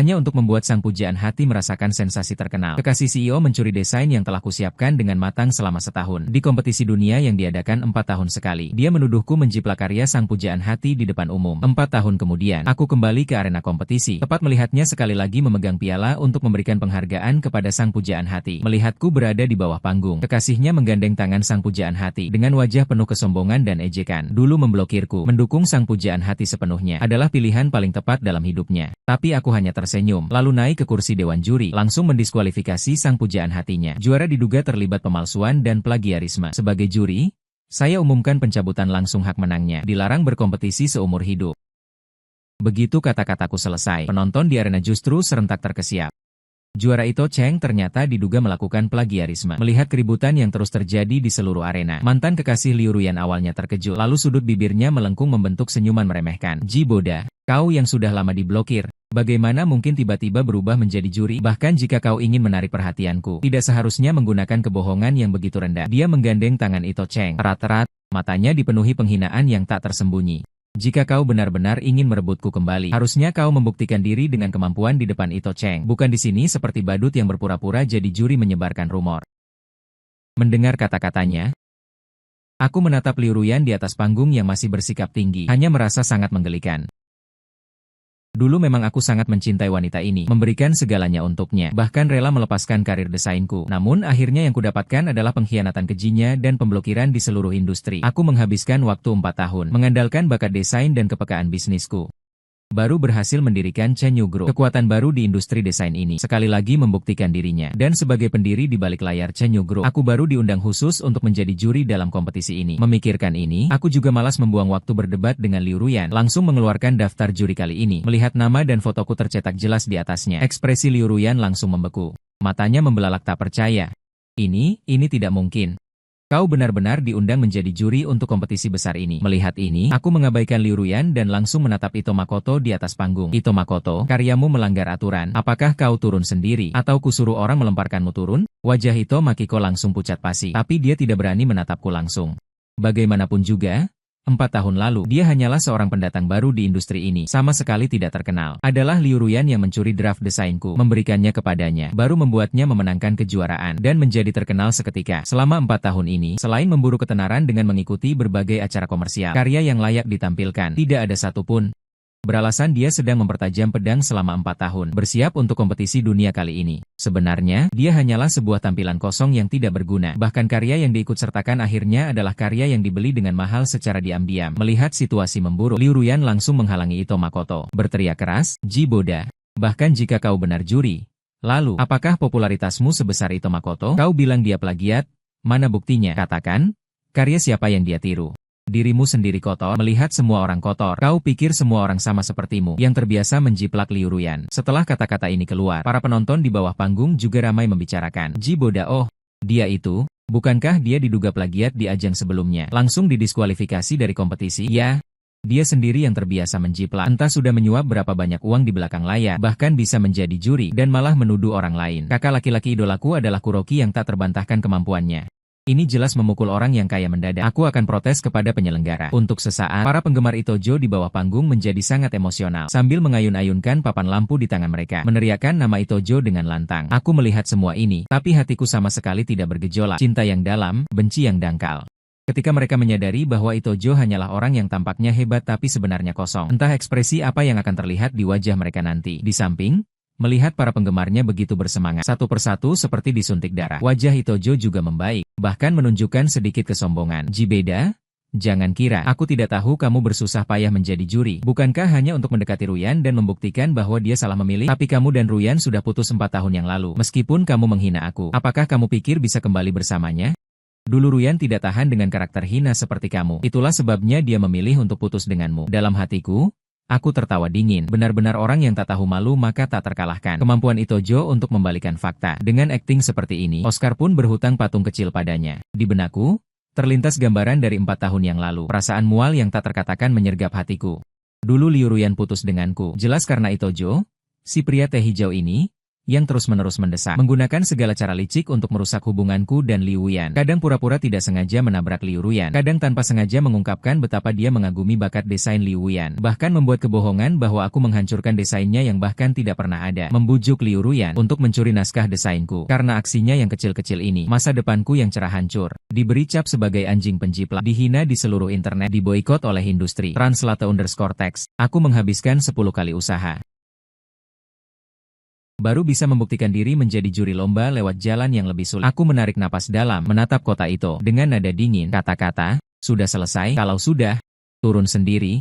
hanya untuk membuat sang pujaan hati merasakan sensasi terkenal. Kekasih CEO mencuri desain yang telah kusiapkan dengan matang selama setahun. Di kompetisi dunia yang diadakan 4 tahun sekali, dia menuduhku menjiplak karya sang pujaan hati di depan umum. 4 tahun kemudian, aku kembali ke arena kompetisi, tepat melihatnya sekali lagi memegang piala untuk memberikan penghargaan kepada sang pujaan hati. Melihatku berada di bawah panggung, kekasihnya menggandeng tangan sang pujaan hati dengan wajah penuh kesombongan dan ejekan. Dulu memblokirku, mendukung sang pujaan hati sepenuhnya adalah pilihan paling tepat dalam hidupnya. Tapi aku hanya tersenyum, lalu naik ke kursi dewan juri, langsung mendiskualifikasi sang pujaan hatinya. Juara diduga terlibat pemalsuan dan plagiarisme. Sebagai juri, saya umumkan pencabutan langsung hak menangnya, dilarang berkompetisi seumur hidup. Begitu kata-kataku selesai, penonton di arena justru serentak terkesiap. Juara Ito Cheng ternyata diduga melakukan plagiarisme. Melihat keributan yang terus terjadi di seluruh arena, mantan kekasih Liu Ruyan awalnya terkejut, lalu sudut bibirnya melengkung membentuk senyuman meremehkan. Ji Boda, kau yang sudah lama diblokir, bagaimana mungkin tiba-tiba berubah menjadi juri? Bahkan jika kau ingin menarik perhatianku, tidak seharusnya menggunakan kebohongan yang begitu rendah. Dia menggandeng tangan Ito Cheng erat-erat, matanya dipenuhi penghinaan yang tak tersembunyi. Jika kau benar-benar ingin merebutku kembali, harusnya kau membuktikan diri dengan kemampuan di depan Ito Cheng, bukan di sini seperti badut yang berpura-pura jadi juri menyebarkan rumor. Mendengar kata-katanya, aku menatap Liu Ruyan di atas panggung yang masih bersikap tinggi, hanya merasa sangat menggelikan. Dulu memang aku sangat mencintai wanita ini, memberikan segalanya untuknya, bahkan rela melepaskan karir desainku. Namun akhirnya yang kudapatkan adalah pengkhianatan kejinya dan pemblokiran di seluruh industri. Aku menghabiskan waktu 4 tahun, mengandalkan bakat desain dan kepekaan bisnisku. Baru berhasil mendirikan Chen Yu Group, kekuatan baru di industri desain ini, sekali lagi membuktikan dirinya. Dan sebagai pendiri di balik layar Chen Yu Group, aku baru diundang khusus untuk menjadi juri dalam kompetisi ini. Memikirkan ini, aku juga malas membuang waktu berdebat dengan Liu Ruyan, langsung mengeluarkan daftar juri kali ini. Melihat nama dan fotoku tercetak jelas di atasnya, ekspresi Liu Ruyan langsung membeku. Matanya membelalak tak percaya. Ini tidak mungkin. Kau benar-benar diundang menjadi juri untuk kompetisi besar ini. Melihat ini, aku mengabaikan Liu Ruyan dan langsung menatap Ito Makoto di atas panggung. Ito Makoto, karyamu melanggar aturan. Apakah kau turun sendiri, atau kusuruh orang melemparkanmu turun? Wajah Ito Makiko langsung pucat pasi, tapi dia tidak berani menatapku langsung. Bagaimanapun juga, 4 tahun lalu, dia hanyalah seorang pendatang baru di industri ini, sama sekali tidak terkenal. Adalah Liu Ruyan yang mencuri draft desainku, memberikannya kepadanya, baru membuatnya memenangkan kejuaraan, dan menjadi terkenal seketika. Selama 4 tahun ini, selain memburu ketenaran dengan mengikuti berbagai acara komersial, karya yang layak ditampilkan, tidak ada satupun. Beralasan dia sedang mempertajam pedang selama 4 tahun, bersiap untuk kompetisi dunia kali ini. Sebenarnya, dia hanyalah sebuah tampilan kosong yang tidak berguna. Bahkan karya yang diikutsertakan akhirnya adalah karya yang dibeli dengan mahal secara diam-diam. Melihat situasi memburuk, Liu Ruyan langsung menghalangi Ito Makoto, berteriak keras, Ji Boda, bahkan jika kau benar juri, lalu, apakah popularitasmu sebesar Ito Makoto? Kau bilang dia plagiat, mana buktinya? Katakan, karya siapa yang dia tiru? Dirimu sendiri kotor, melihat semua orang kotor. Kau pikir semua orang sama sepertimu, yang terbiasa menjiplak Liu Ruyan. Setelah kata-kata ini keluar, para penonton di bawah panggung juga ramai membicarakan. Ji Boda, oh, dia itu, bukankah dia diduga plagiat di ajang sebelumnya? Langsung didiskualifikasi dari kompetisi? Ya, dia sendiri yang terbiasa menjiplak. Entah sudah menyuap berapa banyak uang di belakang layar, bahkan bisa menjadi juri, dan malah menuduh orang lain. Kakak laki-laki idolaku adalah Kuroki yang tak terbantahkan kemampuannya. Ini jelas memukul orang yang kaya mendadak. Aku akan protes kepada penyelenggara. Untuk sesaat, para penggemar Itojo di bawah panggung menjadi sangat emosional. Sambil mengayun-ayunkan papan lampu di tangan mereka, meneriakkan nama Itojo dengan lantang. Aku melihat semua ini, tapi hatiku sama sekali tidak bergejolak. Cinta yang dalam, benci yang dangkal. Ketika mereka menyadari bahwa Itojo hanyalah orang yang tampaknya hebat tapi sebenarnya kosong. Entah ekspresi apa yang akan terlihat di wajah mereka nanti. Di samping, melihat para penggemarnya begitu bersemangat, satu persatu seperti disuntik darah. Wajah Itojo juga membaik, bahkan menunjukkan sedikit kesombongan. Ji Beda, jangan kira aku tidak tahu kamu bersusah payah menjadi juri. Bukankah hanya untuk mendekati Ruyan dan membuktikan bahwa dia salah memilih? Tapi kamu dan Ruyan sudah putus 4 tahun yang lalu. Meskipun kamu menghina aku, apakah kamu pikir bisa kembali bersamanya? Dulu Ruyan tidak tahan dengan karakter hina seperti kamu. Itulah sebabnya dia memilih untuk putus denganmu. Dalam hatiku, aku tertawa dingin. Benar-benar orang yang tak tahu malu maka tak terkalahkan. Kemampuan Itojo untuk membalikan fakta. Dengan akting seperti ini, Oscar pun berhutang patung kecil padanya. Di benakku, terlintas gambaran dari 4 tahun yang lalu. Perasaan mual yang tak terkatakan menyergap hatiku. Dulu Liu Ruyan putus denganku. Jelas karena Itojo, si pria teh hijau ini, yang terus-menerus mendesak, menggunakan segala cara licik untuk merusak hubunganku dan Liu Ruyan. Kadang pura-pura tidak sengaja menabrak Liu Ruyan, kadang tanpa sengaja mengungkapkan betapa dia mengagumi bakat desain Liu Ruyan, bahkan membuat kebohongan bahwa aku menghancurkan desainnya yang bahkan tidak pernah ada, membujuk Liu Ruyan untuk mencuri naskah desainku. Karena aksinya yang kecil-kecil ini, masa depanku yang cerah hancur, diberi cap sebagai anjing penjiplak, dihina di seluruh internet, diboikot oleh industri. Translate_text, aku menghabiskan 10 kali usaha. Baru bisa membuktikan diri menjadi juri lomba lewat jalan yang lebih sulit. Aku menarik napas dalam, menatap kota itu, dengan nada dingin, kata-kata, sudah selesai, kalau sudah, turun sendiri,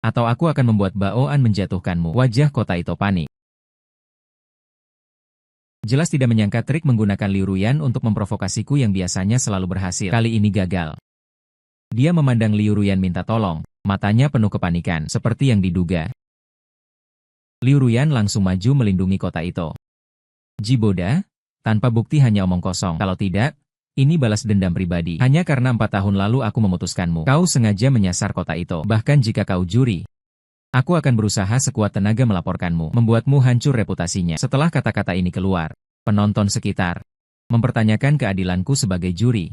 atau aku akan membuat Baoan menjatuhkanmu. Wajah kota itu panik. Jelas tidak menyangka trik menggunakan Liu Ruyan untuk memprovokasiku yang biasanya selalu berhasil, kali ini gagal. Dia memandang Liu Ruyan minta tolong, matanya penuh kepanikan, seperti yang diduga. Liu Ruyan langsung maju melindungi kota itu. Jiboda, tanpa bukti hanya omong kosong. Kalau tidak, ini balas dendam pribadi. Hanya karena 4 tahun lalu aku memutuskanmu. Kau sengaja menyasar kota itu. Bahkan jika kau juri, aku akan berusaha sekuat tenaga melaporkanmu, membuatmu hancur reputasinya. Setelah kata-kata ini keluar, penonton sekitar mempertanyakan keadilanku sebagai juri.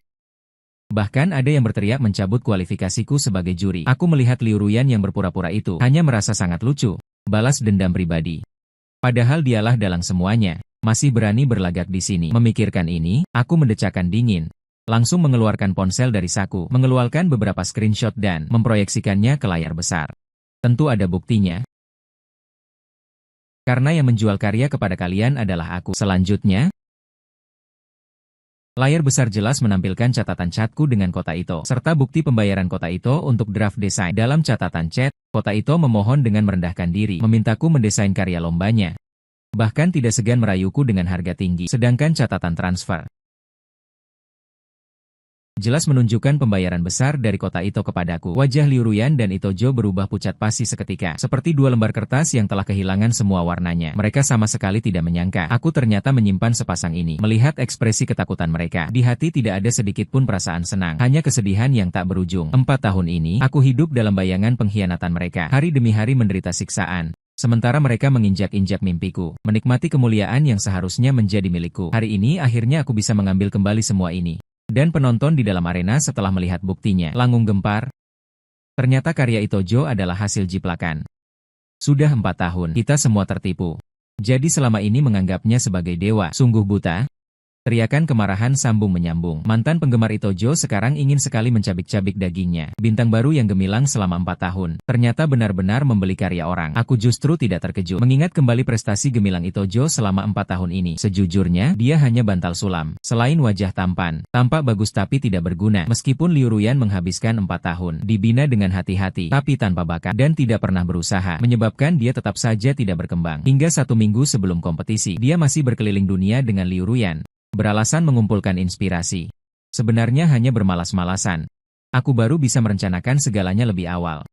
Bahkan ada yang berteriak mencabut kualifikasiku sebagai juri. Aku melihat Liu Ruyan yang berpura-pura itu, hanya merasa sangat lucu. Balas dendam pribadi. Padahal dialah dalang semuanya, masih berani berlagak di sini. Memikirkan ini, aku mendecakkan dingin. Langsung mengeluarkan ponsel dari saku, mengeluarkan beberapa screenshot dan memproyeksikannya ke layar besar. Tentu ada buktinya. Karena yang menjual karya kepada kalian adalah aku. Selanjutnya, layar besar jelas menampilkan catatan chatku dengan kota itu, serta bukti pembayaran kota itu untuk draft desain. Dalam catatan chat, kota itu memohon dengan merendahkan diri, memintaku mendesain karya lombanya. Bahkan tidak segan merayuku dengan harga tinggi. Sedangkan catatan transfer jelas menunjukkan pembayaran besar dari kota itu kepadaku. Wajah Liu Ruyan dan Itojo berubah pucat pasi seketika, seperti 2 lembar kertas yang telah kehilangan semua warnanya. Mereka sama sekali tidak menyangka aku ternyata menyimpan sepasang ini. Melihat ekspresi ketakutan mereka, di hati tidak ada sedikit pun perasaan senang, hanya kesedihan yang tak berujung. 4 tahun ini, aku hidup dalam bayangan pengkhianatan mereka, hari demi hari menderita siksaan. Sementara mereka menginjak-injak mimpiku, menikmati kemuliaan yang seharusnya menjadi milikku. Hari ini akhirnya aku bisa mengambil kembali semua ini. Dan penonton di dalam arena setelah melihat buktinya, langung gempar. Ternyata karya Itojo adalah hasil jiplakan. Sudah 4 tahun, kita semua tertipu. Jadi selama ini menganggapnya sebagai dewa, sungguh buta. Teriakan kemarahan sambung menyambung. Mantan penggemar Itojo sekarang ingin sekali mencabik-cabik dagingnya. Bintang baru yang gemilang selama 4 tahun, ternyata benar-benar membeli karya orang. Aku justru tidak terkejut, mengingat kembali prestasi gemilang Itojo selama 4 tahun ini. Sejujurnya, dia hanya bantal sulam. Selain wajah tampan, tampak bagus tapi tidak berguna. Meskipun Liu Ruyan menghabiskan 4 tahun, dibina dengan hati-hati, tapi tanpa bakat, dan tidak pernah berusaha, menyebabkan dia tetap saja tidak berkembang. Hingga 1 minggu sebelum kompetisi, dia masih berkeliling dunia dengan Liu Ruyan, beralasan mengumpulkan inspirasi. Sebenarnya hanya bermalas-malasan. Aku baru bisa merencanakan segalanya lebih awal.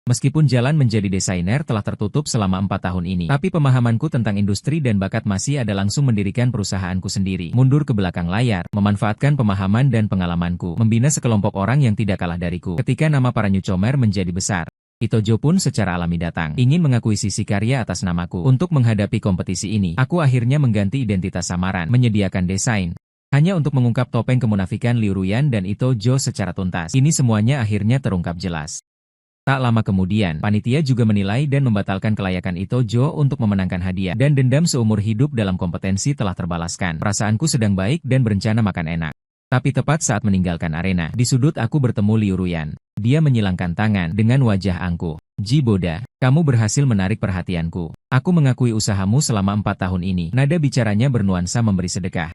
Meskipun jalan menjadi desainer telah tertutup selama 4 tahun ini, tapi pemahamanku tentang industri dan bakat masih ada. Langsung mendirikan perusahaanku sendiri, mundur ke belakang layar, memanfaatkan pemahaman dan pengalamanku, membina sekelompok orang yang tidak kalah dariku. Ketika nama para newcomer menjadi besar, Itojo pun secara alami datang, ingin mengakuisisi karya atas namaku. Untuk menghadapi kompetisi ini, aku akhirnya mengganti identitas samaran, menyediakan desain, hanya untuk mengungkap topeng kemunafikan Liu Ruyan dan Itojo secara tuntas. Ini semuanya akhirnya terungkap jelas. Tak lama kemudian, panitia juga menilai dan membatalkan kelayakan Itojo untuk memenangkan hadiah, dan dendam seumur hidup dalam kompetensi telah terbalaskan. Perasaanku sedang baik dan berencana makan enak. Tapi tepat saat meninggalkan arena, di sudut aku bertemu Liu Ruyan. Dia menyilangkan tangan dengan wajah angkuh. Jiboda, kamu berhasil menarik perhatianku. Aku mengakui usahamu selama 4 tahun ini. Nada bicaranya bernuansa memberi sedekah.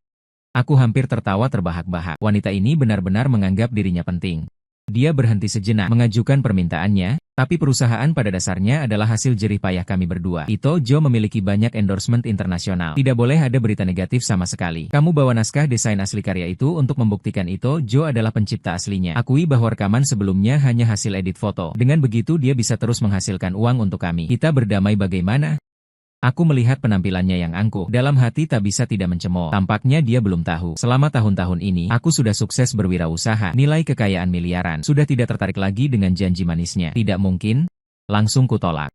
Aku hampir tertawa terbahak-bahak. Wanita ini benar-benar menganggap dirinya penting. Dia berhenti sejenak mengajukan permintaannya, tapi perusahaan pada dasarnya adalah hasil jerih payah kami berdua. Itojo memiliki banyak endorsement internasional. Tidak boleh ada berita negatif sama sekali. Kamu bawa naskah desain asli karya itu untuk membuktikan Itojo adalah pencipta aslinya. Akui bahwa rekaman sebelumnya hanya hasil edit foto. Dengan begitu dia bisa terus menghasilkan uang untuk kami. Kita berdamai bagaimana? Aku melihat penampilannya yang angkuh, dalam hati tak bisa tidak mencemooh. Tampaknya dia belum tahu. Selama tahun-tahun ini, aku sudah sukses berwirausaha, nilai kekayaan miliaran, sudah tidak tertarik lagi dengan janji manisnya. Tidak mungkin, langsung kutolak.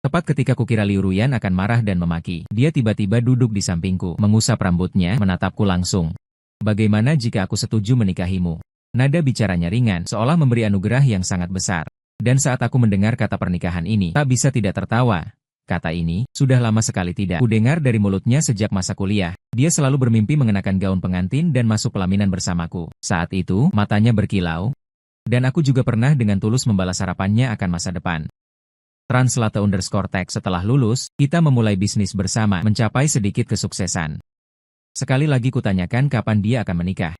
Tepat ketika kukira Liu Ruyan akan marah dan memaki, dia tiba-tiba duduk di sampingku, mengusap rambutnya, menatapku langsung. Bagaimana jika aku setuju menikahimu? Nada bicaranya ringan, seolah memberi anugerah yang sangat besar. Dan saat aku mendengar kata pernikahan ini, tak bisa tidak tertawa. Kata ini, sudah lama sekali tidak kudengar dari mulutnya sejak masa kuliah. Dia selalu bermimpi mengenakan gaun pengantin dan masuk pelaminan bersamaku. Saat itu, matanya berkilau. Dan aku juga pernah dengan tulus membalas harapannya akan masa depan. Translate_text setelah lulus, kita memulai bisnis bersama, mencapai sedikit kesuksesan. Sekali lagi kutanyakan kapan dia akan menikah.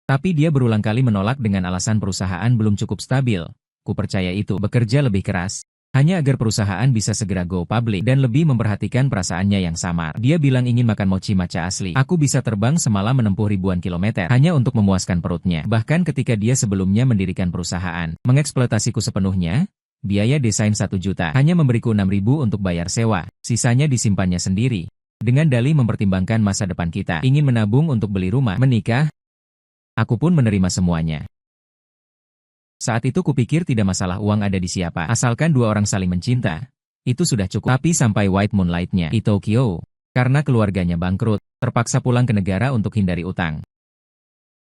Tapi dia berulang kali menolak dengan alasan perusahaan belum cukup stabil. Ku percaya itu, bekerja lebih keras. Hanya agar perusahaan bisa segera go public dan lebih memperhatikan perasaannya yang samar. Dia bilang ingin makan mochi matcha asli. Aku bisa terbang semalam menempuh ribuan kilometer hanya untuk memuaskan perutnya. Bahkan ketika dia sebelumnya mendirikan perusahaan, mengeksploitasiku sepenuhnya, biaya desain 1 juta, hanya memberiku 6.000 untuk bayar sewa. Sisanya disimpannya sendiri. Dengan dalih mempertimbangkan masa depan kita, ingin menabung untuk beli rumah, menikah. Aku pun menerima semuanya. Saat itu kupikir tidak masalah uang ada di siapa, asalkan 2 orang saling mencinta. Itu sudah cukup. Tapi sampai White Moonlight-nya di Tokyo, karena keluarganya bangkrut, terpaksa pulang ke negara untuk hindari utang.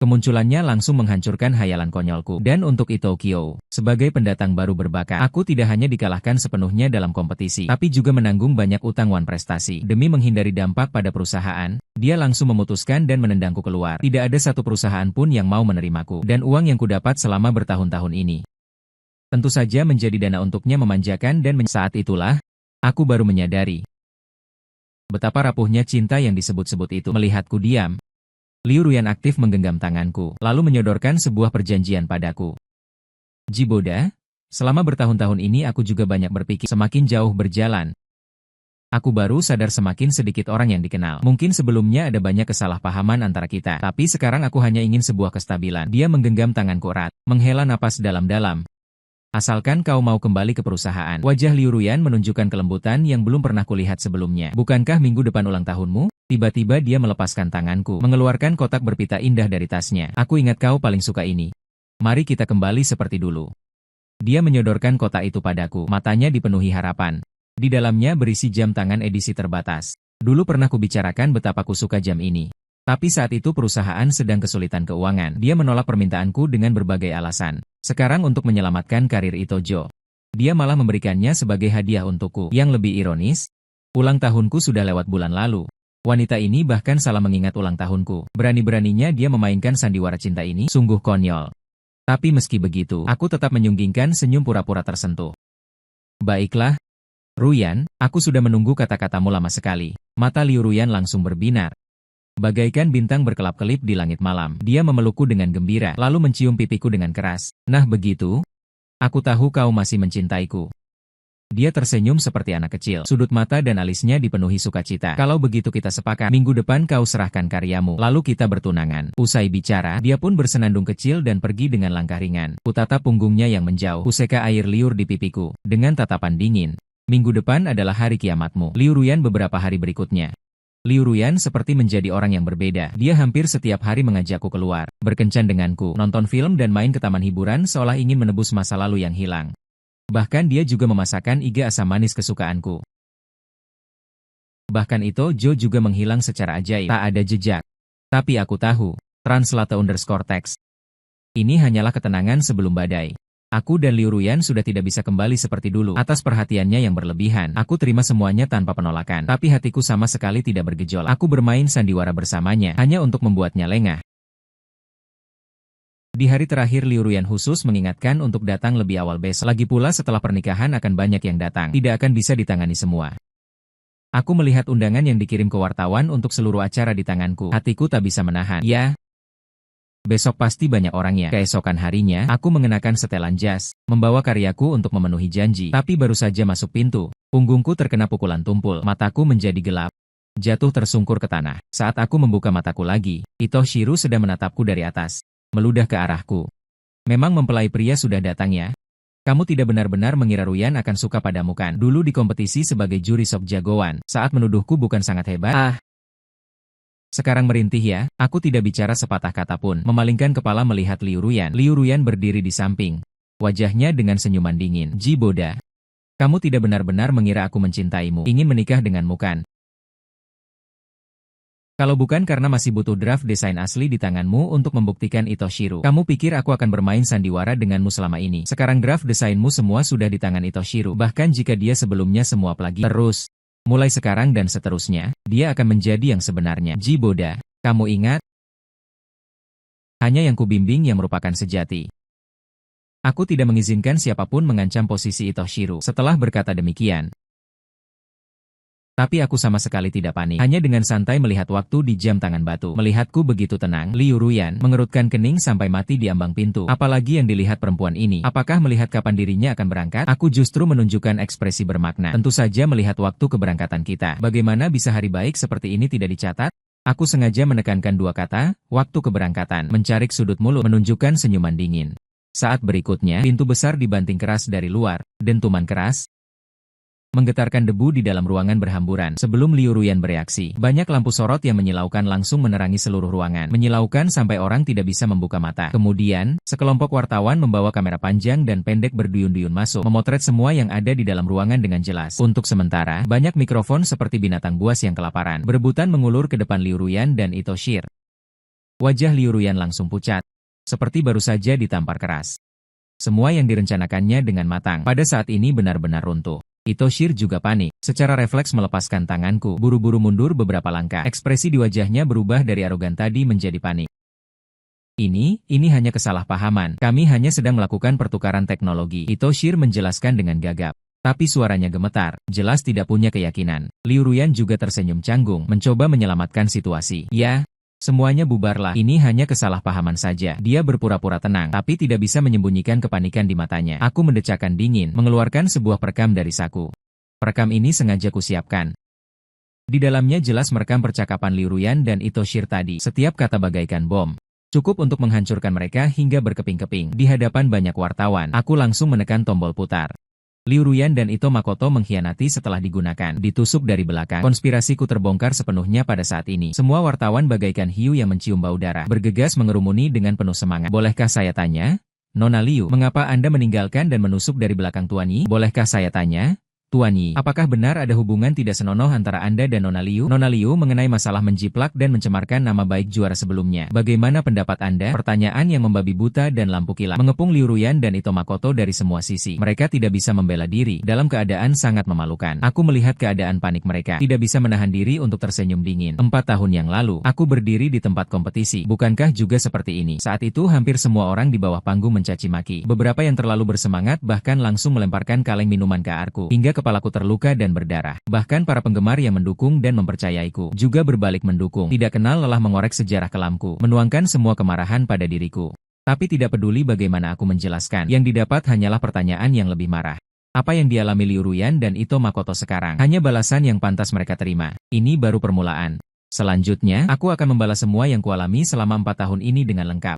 Kemunculannya langsung menghancurkan hayalan konyolku. Dan untuk Tokyo, sebagai pendatang baru berbakat, aku tidak hanya dikalahkan sepenuhnya dalam kompetisi, tapi juga menanggung banyak utang wan prestasi. Demi menghindari dampak pada perusahaan, dia langsung memutuskan dan menendangku keluar. Tidak ada satu perusahaan pun yang mau menerimaku, dan uang yang kudapat selama bertahun-tahun ini tentu saja menjadi dana untuknya memanjakan dan saat itulah, aku baru menyadari betapa rapuhnya cinta yang disebut-sebut itu. Melihatku diam, Liu Ruyan aktif menggenggam tanganku, lalu menyodorkan sebuah perjanjian padaku. Jiboda, selama bertahun-tahun ini aku juga banyak berpikir. Semakin jauh berjalan, aku baru sadar semakin sedikit orang yang dikenal. Mungkin sebelumnya ada banyak kesalahpahaman antara kita, tapi sekarang aku hanya ingin sebuah kestabilan. Dia menggenggam tanganku erat, menghela napas dalam-dalam. Asalkan kau mau kembali ke perusahaan. Wajah Liu Ruyan menunjukkan kelembutan yang belum pernah kulihat sebelumnya. Bukankah minggu depan ulang tahunmu? Tiba-tiba dia melepaskan tanganku, mengeluarkan kotak berpita indah dari tasnya. Aku ingat kau paling suka ini. Mari kita kembali seperti dulu. Dia menyodorkan kotak itu padaku, matanya dipenuhi harapan. Di dalamnya berisi jam tangan edisi terbatas. Dulu pernah kubicarakan betapa ku suka jam ini. Tapi saat itu perusahaan sedang kesulitan keuangan. Dia menolak permintaanku dengan berbagai alasan. Sekarang untuk menyelamatkan karir Itojo, dia malah memberikannya sebagai hadiah untukku. Yang lebih ironis, ulang tahunku sudah lewat bulan lalu. Wanita ini bahkan salah mengingat ulang tahunku. Berani-beraninya dia memainkan sandiwara cinta ini, sungguh konyol. Tapi meski begitu, aku tetap menyunggingkan senyum pura-pura tersentuh. Baiklah, Ruyan, aku sudah menunggu kata-katamu lama sekali. Mata Liu Ruyan langsung berbinar. Bagaikan bintang berkelap-kelip di langit malam. Dia memelukku dengan gembira, lalu mencium pipiku dengan keras. Nah begitu? Aku tahu kau masih mencintaiku. Dia tersenyum seperti anak kecil. Sudut mata dan alisnya dipenuhi sukacita. Kalau begitu kita sepakat, minggu depan kau serahkan karyamu, lalu kita bertunangan. Usai bicara, dia pun bersenandung kecil dan pergi dengan langkah ringan. Kutatap punggungnya yang menjauh. Kuseka air liur di pipiku, dengan tatapan dingin. Minggu depan adalah hari kiamatmu. Liu Ruyan beberapa hari berikutnya. Liu Ruyan seperti menjadi orang yang berbeda. Dia hampir setiap hari mengajakku keluar, berkencan denganku, nonton film dan main ke taman hiburan seolah ingin menebus masa lalu yang hilang. Bahkan dia juga memasakkan iga asam manis kesukaanku. Bahkan Itojo juga menghilang secara ajaib. Tak ada jejak. Tapi aku tahu. Translate_text. Ini hanyalah ketenangan sebelum badai. Aku dan Liu Ruyan sudah tidak bisa kembali seperti dulu. Atas perhatiannya yang berlebihan, aku terima semuanya tanpa penolakan. Tapi hatiku sama sekali tidak bergejolak. Aku bermain sandiwara bersamanya, hanya untuk membuatnya lengah. Di hari terakhir Liu Ruyan khusus mengingatkan untuk datang lebih awal besok. Lagi pula setelah pernikahan akan banyak yang datang. Tidak akan bisa ditangani semua. Aku melihat undangan yang dikirim ke wartawan untuk seluruh acara di tanganku. Hatiku tak bisa menahan. Ya. Besok pasti banyak orangnya. Keesokan harinya, aku mengenakan setelan jas, membawa karyaku untuk memenuhi janji. Tapi baru saja masuk pintu, punggungku terkena pukulan tumpul. Mataku menjadi gelap. Jatuh tersungkur ke tanah. Saat aku membuka mataku lagi, Itoshiro sedang menatapku dari atas, meludah ke arahku. Memang mempelai pria sudah datang ya? Kamu tidak benar-benar mengira Ruyan akan suka padamu kan? Dulu di kompetisi sebagai juri sok jagoan, saat menuduhku bukan sangat hebat? Sekarang merintih ya, aku tidak bicara sepatah kata pun, memalingkan kepala melihat Liu Ruyan. Liu Ruyan berdiri di samping. Wajahnya dengan senyuman dingin. Jiboda. Kamu tidak benar-benar mengira aku mencintaimu, ingin menikah denganmu kan? Kalau bukan karena masih butuh draft desain asli di tanganmu untuk membuktikan Itoshiro, kamu pikir aku akan bermain sandiwara denganmu selama ini? Sekarang draft desainmu semua sudah di tangan Itoshiro, bahkan jika dia sebelumnya semua plagiat. Terus, mulai sekarang dan seterusnya, dia akan menjadi yang sebenarnya. Jiboda, kamu ingat? Hanya yang kubimbing yang merupakan sejati. Aku tidak mengizinkan siapapun mengancam posisi Itoshiro. Setelah berkata demikian, tapi aku sama sekali tidak panik. Hanya dengan santai melihat waktu di jam tangan batu. Melihatku begitu tenang, Liu Ruyan mengerutkan kening sampai mati di ambang pintu. Apalagi yang dilihat perempuan ini. Apakah melihat kapan dirinya akan berangkat? Aku justru menunjukkan ekspresi bermakna. Tentu saja melihat waktu keberangkatan kita. Bagaimana bisa hari baik seperti ini tidak dicatat? Aku sengaja menekankan dua kata, waktu keberangkatan. Mencarik sudut mulut, menunjukkan senyuman dingin. Saat berikutnya, pintu besar dibanting keras dari luar. Dentuman keras menggetarkan debu di dalam ruangan berhamburan. Sebelum Liu Ruyan bereaksi, banyak lampu sorot yang menyilaukan langsung menerangi seluruh ruangan. Menyilaukan sampai orang tidak bisa membuka mata. Kemudian, sekelompok wartawan membawa kamera panjang dan pendek berduyun-duyun masuk, memotret semua yang ada di dalam ruangan dengan jelas. Untuk sementara, banyak mikrofon seperti binatang buas yang kelaparan, berebutan mengulur ke depan Liu Ruyan dan Itoshiro. Wajah Liu Ruyan langsung pucat, seperti baru saja ditampar keras. Semua yang direncanakannya dengan matang, pada saat ini benar-benar runtuh. Itoshiro juga panik. Secara refleks melepaskan tanganku, buru-buru mundur beberapa langkah. Ekspresi di wajahnya berubah dari arogan tadi menjadi panik. Ini hanya kesalahpahaman. Kami hanya sedang melakukan pertukaran teknologi. Itoshiro menjelaskan dengan gagap. Tapi suaranya gemetar, jelas tidak punya keyakinan. Liu Ruyan juga tersenyum canggung, mencoba menyelamatkan situasi. Ya, semuanya bubarlah. Ini hanya kesalahpahaman saja. Dia berpura-pura tenang, tapi tidak bisa menyembunyikan kepanikan di matanya. Aku mendecakkan dingin, mengeluarkan sebuah perekam dari saku. Perekam ini sengaja kusiapkan. Di dalamnya jelas merekam percakapan Liu Ruyan dan Itoshiro tadi. Setiap kata bagaikan bom. Cukup untuk menghancurkan mereka hingga berkeping-keping. Di hadapan banyak wartawan, aku langsung menekan tombol putar. Liu Ruyan dan Ito Makoto mengkhianati setelah digunakan. Ditusuk dari belakang. Konspirasiku terbongkar sepenuhnya pada saat ini. Semua wartawan bagaikan hiu yang mencium bau darah. Bergegas mengerumuni dengan penuh semangat. Bolehkah saya tanya? Nona Liu, mengapa Anda meninggalkan dan menusuk dari belakang Tuan Yi? Bolehkah saya tanya? Tuan Yi, apakah benar ada hubungan tidak senonoh antara Anda dan Nona Liu? Nona Liu mengenai masalah menjiplak dan mencemarkan nama baik juara sebelumnya. Bagaimana pendapat Anda? Pertanyaan yang membabi buta dan lampu kilat mengepung Liu Ruyan dan Ito Makoto dari semua sisi. Mereka tidak bisa membela diri, dalam keadaan sangat memalukan. Aku melihat keadaan panik mereka, tidak bisa menahan diri untuk tersenyum dingin. 4 tahun yang lalu, aku berdiri di tempat kompetisi. Bukankah juga seperti ini? Saat itu hampir semua orang di bawah panggung mencaci maki. Beberapa yang terlalu bersemangat bahkan langsung melemparkan kaleng minuman ke arku, hingga kepalaku terluka dan berdarah. Bahkan para penggemar yang mendukung dan mempercayaiku juga berbalik mendukung. Tidak kenal lelah mengorek sejarah kelamku, menuangkan semua kemarahan pada diriku. Tapi tidak peduli bagaimana aku menjelaskan, yang didapat hanyalah pertanyaan yang lebih marah. Apa yang dialami Liu Ruyan dan Ito Makoto sekarang hanya balasan yang pantas mereka terima. Ini baru permulaan. Selanjutnya, aku akan membalas semua yang kualami selama 4 tahun ini dengan lengkap.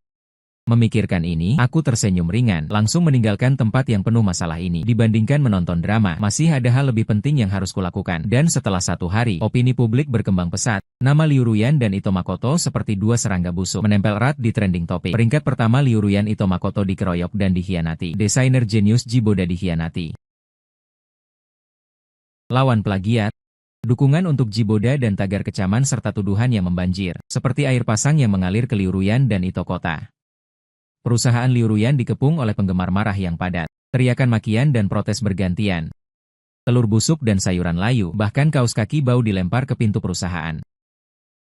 Memikirkan ini, aku tersenyum ringan, langsung meninggalkan tempat yang penuh masalah ini. Dibandingkan menonton drama, masih ada hal lebih penting yang harus kulakukan. Dan setelah 1 hari, opini publik berkembang pesat. Nama Liu Ruyan dan Ito Makoto seperti 2 serangga busuk, menempel erat di trending topik. Peringkat pertama Liu Ruyan Ito Makoto dikeroyok dan dikhianati. Desainer jenius Jiboda dikhianati. Lawan plagiat. Dukungan untuk Jiboda dan tagar kecaman serta tuduhan yang membanjir, seperti air pasang yang mengalir ke Liu Ruyan dan Ito Kota. Perusahaan Liu Ruyan dikepung oleh penggemar marah yang padat. Teriakan makian dan protes bergantian. Telur busuk dan sayuran layu, bahkan kaos kaki bau dilempar ke pintu perusahaan.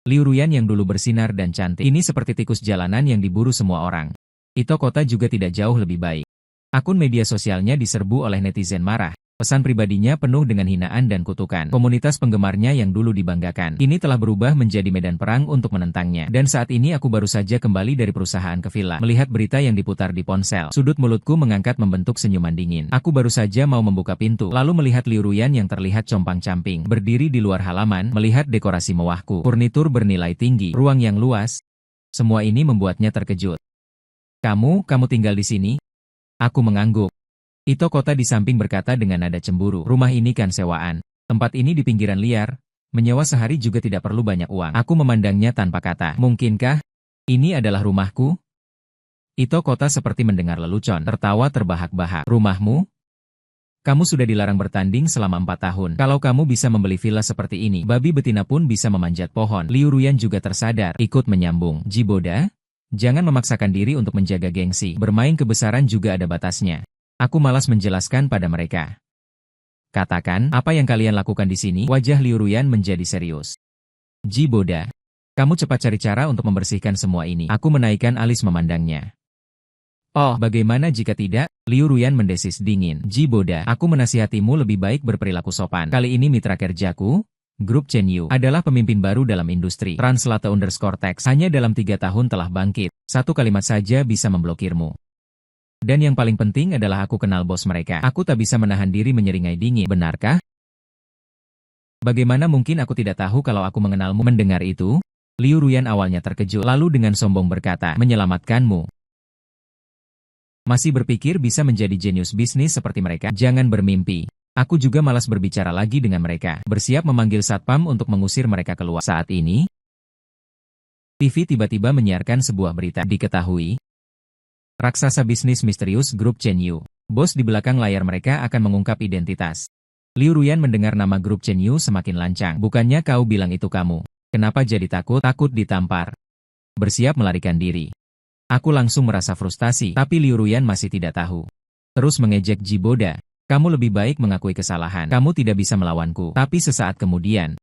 Liu Ruyan yang dulu bersinar dan cantik, ini seperti tikus jalanan yang diburu semua orang. Ito Kota juga tidak jauh lebih baik. Akun media sosialnya diserbu oleh netizen marah. Pesan pribadinya penuh dengan hinaan dan kutukan. Komunitas penggemarnya yang dulu dibanggakan, ini telah berubah menjadi medan perang untuk menentangnya. Dan saat ini aku baru saja kembali dari perusahaan ke villa. Melihat berita yang diputar di ponsel, sudut mulutku mengangkat membentuk senyuman dingin. Aku baru saja mau membuka pintu, lalu melihat Liu Ruyan yang terlihat compang-camping, berdiri di luar halaman, melihat dekorasi mewahku, furnitur bernilai tinggi, ruang yang luas. Semua ini membuatnya terkejut. Kamu tinggal di sini? Aku mengangguk. Ito Kota di samping berkata dengan nada cemburu, rumah ini kan sewaan. Tempat ini di pinggiran liar. Menyewa sehari juga tidak perlu banyak uang. Aku memandangnya tanpa kata. Mungkinkah ini adalah rumahku? Ito Kota seperti mendengar lelucon, tertawa terbahak-bahak. Rumahmu? Kamu sudah dilarang bertanding selama 4 tahun. Kalau kamu bisa membeli villa seperti ini, babi betina pun bisa memanjat pohon. Liu Ruyan juga tersadar, ikut menyambung. Jiboda, jangan memaksakan diri untuk menjaga gengsi. Bermain kebesaran juga ada batasnya. Aku malas menjelaskan pada mereka. Katakan, apa yang kalian lakukan di sini? Wajah Liu Ruyan menjadi serius. Jiboda, kamu cepat cari cara untuk membersihkan semua ini. Aku menaikkan alis memandangnya. Oh, bagaimana jika tidak? Liu Ruyan mendesis dingin. Jiboda, aku menasihatimu lebih baik berperilaku sopan. Kali ini mitra kerjaku, Grup Chenyu, adalah pemimpin baru dalam industri. Translate_text hanya dalam 3 tahun telah bangkit. Satu kalimat saja bisa memblokirmu. Dan yang paling penting adalah aku kenal bos mereka. Aku tak bisa menahan diri menyeringai dingin. Benarkah? Bagaimana mungkin aku tidak tahu kalau aku mengenalmu? Mendengar itu, Liu Ruyan awalnya terkejut, lalu dengan sombong berkata, menyelamatkanmu. Masih berpikir bisa menjadi jenius bisnis seperti mereka? Jangan bermimpi. Aku juga malas berbicara lagi dengan mereka. Bersiap memanggil satpam untuk mengusir mereka keluar. Saat ini, TV tiba-tiba menyiarkan sebuah berita. Diketahui, raksasa bisnis misterius Grup Chenyu, bos di belakang layar mereka akan mengungkap identitas. Liu Ruyan mendengar nama Grup Chenyu semakin lancang. Bukannya kau bilang itu kamu? Kenapa jadi takut? Takut ditampar. Bersiap melarikan diri. Aku langsung merasa frustasi, tapi Liu Ruyan masih tidak tahu. Terus mengejek Jiboda. Kamu lebih baik mengakui kesalahan. Kamu tidak bisa melawanku. Tapi sesaat kemudian,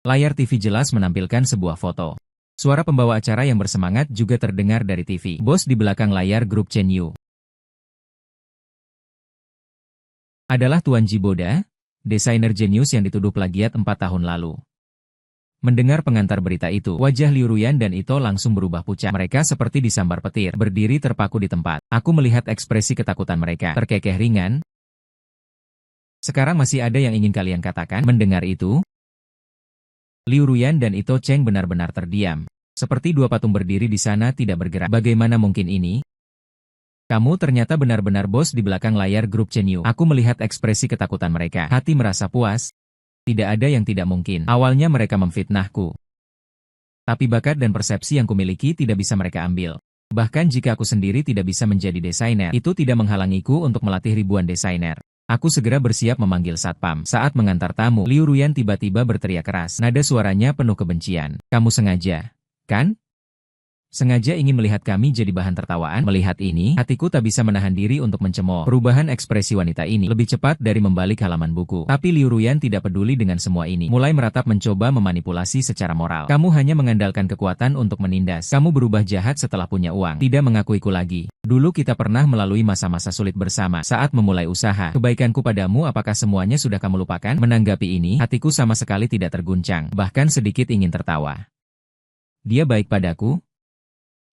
layar TV jelas menampilkan sebuah foto. Suara pembawa acara yang bersemangat juga terdengar dari TV. Bos di belakang layar Grup Chenyu adalah Tuan Jiboda, desainer jenius yang dituduh plagiat 4 tahun lalu. Mendengar pengantar berita itu, wajah Liu Ruyan dan Ito langsung berubah pucat. Mereka seperti disambar petir, berdiri terpaku di tempat. Aku melihat ekspresi ketakutan mereka, terkekeh ringan. Sekarang masih ada yang ingin kalian katakan? Mendengar itu, Liu Ruyan dan Ito Cheng benar-benar terdiam. Seperti dua patung berdiri di sana tidak bergerak. Bagaimana mungkin ini? Kamu ternyata benar-benar bos di belakang layar Grup Chenyu. Aku melihat ekspresi ketakutan mereka. Hati merasa puas. Tidak ada yang tidak mungkin. Awalnya mereka memfitnahku. Tapi bakat dan persepsi yang kumiliki tidak bisa mereka ambil. Bahkan jika aku sendiri tidak bisa menjadi desainer, itu tidak menghalangiku untuk melatih ribuan desainer. Aku segera bersiap memanggil satpam. Saat mengantar tamu, Liu Ruyan tiba-tiba berteriak keras. Nada suaranya penuh kebencian. Kamu sengaja, kan? Sengaja ingin melihat kami jadi bahan tertawaan. Melihat ini, hatiku tak bisa menahan diri untuk mencemooh. Perubahan ekspresi wanita ini lebih cepat dari membalik halaman buku. Tapi Liu Ruyan tidak peduli dengan semua ini. Mulai meratap mencoba memanipulasi secara moral. Kamu hanya mengandalkan kekuatan untuk menindas. Kamu berubah jahat setelah punya uang. Tidak mengakuiku lagi. Dulu kita pernah melalui masa-masa sulit bersama. Saat memulai usaha, kebaikanku padamu apakah semuanya sudah kamu lupakan? Menanggapi ini, hatiku sama sekali tidak terguncang. Bahkan sedikit ingin tertawa. Dia baik padaku?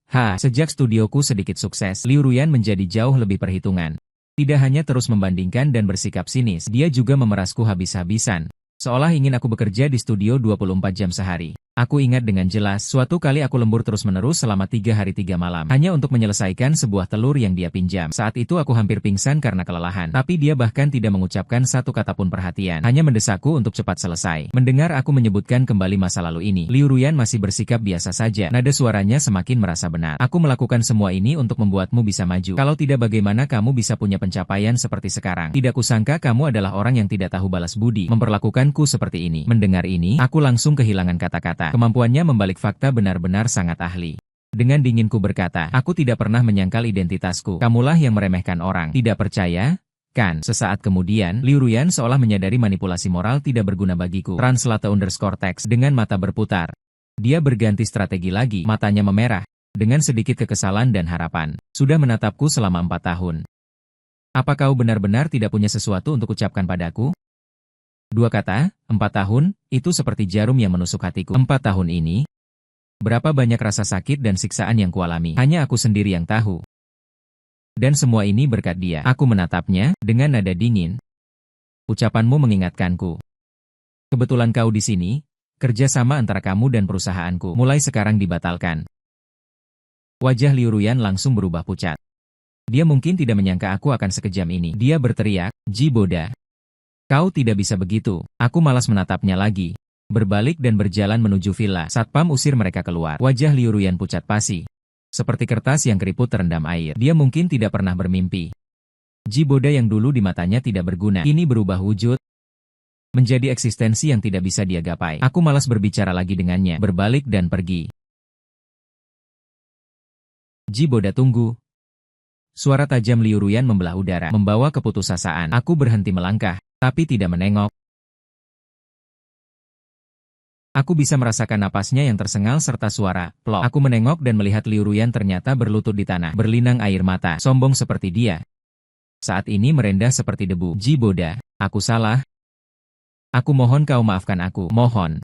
Sejak studioku sedikit sukses, Liu Ruyan menjadi jauh lebih perhitungan. Tidak hanya terus membandingkan dan bersikap sinis, dia juga memerasku habis-habisan. Seolah ingin aku bekerja di studio 24 jam sehari. Aku ingat dengan jelas, suatu kali aku lembur terus-menerus selama 3 hari 3 malam. Hanya untuk menyelesaikan sebuah telur yang dia pinjam. Saat itu aku hampir pingsan karena kelelahan. Tapi dia bahkan tidak mengucapkan satu kata pun perhatian. Hanya mendesakku untuk cepat selesai. Mendengar aku menyebutkan kembali masa lalu ini, Liu Ruyan masih bersikap biasa saja. Nada suaranya semakin merasa benar. Aku melakukan semua ini untuk membuatmu bisa maju. Kalau tidak bagaimana kamu bisa punya pencapaian seperti sekarang? Tidak kusangka kamu adalah orang yang tidak tahu balas budi. Memperlakukanku seperti ini. Mendengar ini, aku langsung kehilangan kata-kata. Kemampuannya membalik fakta benar-benar sangat ahli. Dengan dinginku berkata, aku tidak pernah menyangkal identitasku. Kamulah yang meremehkan orang. Tidak percaya? Kan? Sesaat kemudian, Liu Ruyan seolah menyadari manipulasi moral tidak berguna bagiku. Translate_text dengan mata berputar. Dia berganti strategi lagi, matanya memerah. Dengan sedikit kekesalan dan harapan. Sudah menatapku selama 4 tahun. Apa kau benar-benar tidak punya sesuatu untuk ucapkan padaku? 2 kata, 4 tahun, itu seperti jarum yang menusuk hatiku. 4 tahun ini, berapa banyak rasa sakit dan siksaan yang kualami, hanya aku sendiri yang tahu. Dan semua ini berkat dia. Aku menatapnya, dengan nada dingin. Ucapanmu mengingatkanku. Kebetulan kau di sini, kerjasama antara kamu dan perusahaanku, mulai sekarang dibatalkan. Wajah Liu Ruyan langsung berubah pucat. Dia mungkin tidak menyangka aku akan sekejam ini. Dia berteriak, Jiboda. Kau tidak bisa begitu. Aku malas menatapnya lagi. Berbalik dan berjalan menuju villa. Satpam usir mereka keluar. Wajah Liu Ruyan pucat pasi. Seperti kertas yang keriput terendam air. Dia mungkin tidak pernah bermimpi Jiboda yang dulu di matanya tidak berguna, kini berubah wujud menjadi eksistensi yang tidak bisa dia gapai. Aku malas berbicara lagi dengannya, berbalik dan pergi. Jiboda, tunggu. Suara tajam Liu Ruyan membelah udara, membawa keputusasaan. Aku berhenti melangkah, tapi tidak menengok. Aku bisa merasakan napasnya yang tersengal serta suara plok. Aku menengok dan melihat Liu Ruyan ternyata berlutut di tanah, berlinang air mata, sombong seperti dia. Saat ini merendah seperti debu. Jiboda, aku salah. Aku mohon kau maafkan aku, mohon.